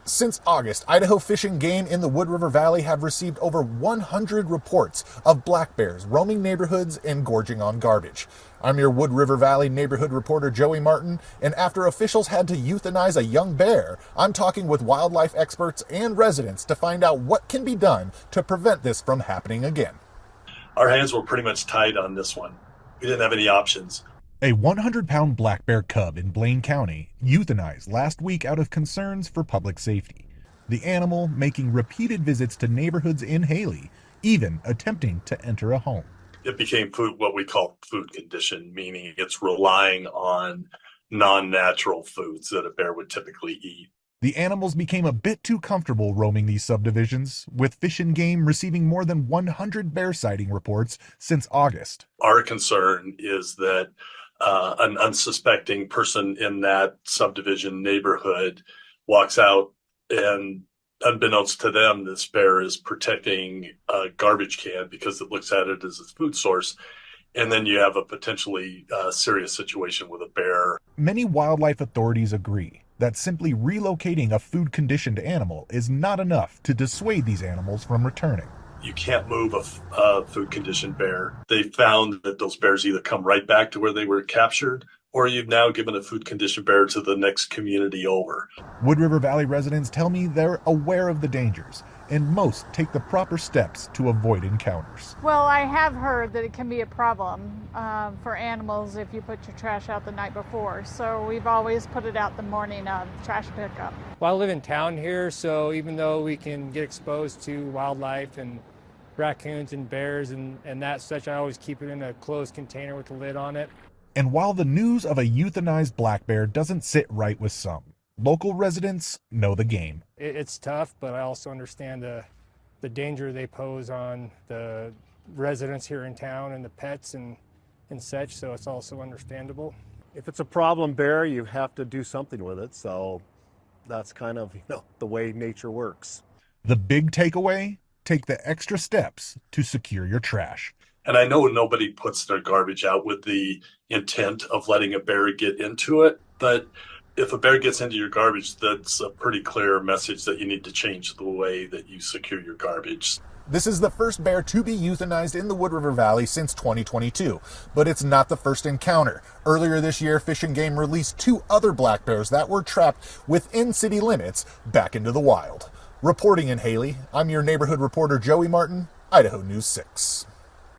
Since August, Idaho Fish and Game in the Wood River Valley have received over 100 reports of black bears roaming neighborhoods and gorging on garbage. I'm your Wood River Valley neighborhood reporter Joey Martin, and after officials had to euthanize a young bear, I'm talking with wildlife experts and residents to find out what can be done to prevent this from happening again. Our hands were pretty much tied on this one. We didn't have any options. A 100-pound black bear cub in Blaine County euthanized last week out of concerns for public safety. The animal making repeated visits to neighborhoods in Haley, even attempting to enter a home. It became what we call food conditioned, meaning it's relying on non-natural foods that a bear would typically eat. The animals became a bit too comfortable roaming these subdivisions, with Fish and Game receiving more than 100 bear sighting reports since August. Our concern is that an unsuspecting person in that subdivision neighborhood walks out and, unbeknownst to them, this bear is protecting a garbage can because it looks at it as its food source. And then you have a potentially serious situation with a bear. Many wildlife authorities agree that simply relocating a food-conditioned animal is not enough to dissuade these animals from returning. You can't move a food-conditioned bear. They found that those bears either come right back to where they were captured, or you've now given a food-conditioned bear to the next community over. Wood River Valley residents tell me they're aware of the dangers, and most take the proper steps to avoid encounters. Well, I have heard that it can be a problem for animals if you put your trash out the night before. So we've always put it out the morning of trash pickup. Well, I live in town here, so even though we can get exposed to wildlife and raccoons and bears and that such, I always keep it in a closed container with a lid on it. And while the news of a euthanized black bear doesn't sit right with some, local residents know the game. It's tough, but I also understand the danger they pose on the residents here in town and the pets and such, so it's also understandable. If it's a problem bear, you have to do something with it, so that's kind of, the way nature works. The big takeaway? Take the extra steps to secure your trash. And I know nobody puts their garbage out with the intent of letting a bear get into it, but if a bear gets into your garbage, that's a pretty clear message that you need to change the way that you secure your garbage. This is the first bear to be euthanized in the Wood River Valley since 2022, but it's not the first encounter. Earlier this year, Fish and Game released 2 other black bears that were trapped within city limits back into the wild. Reporting in Haley, I'm your neighborhood reporter Joey Martin, Idaho News 6.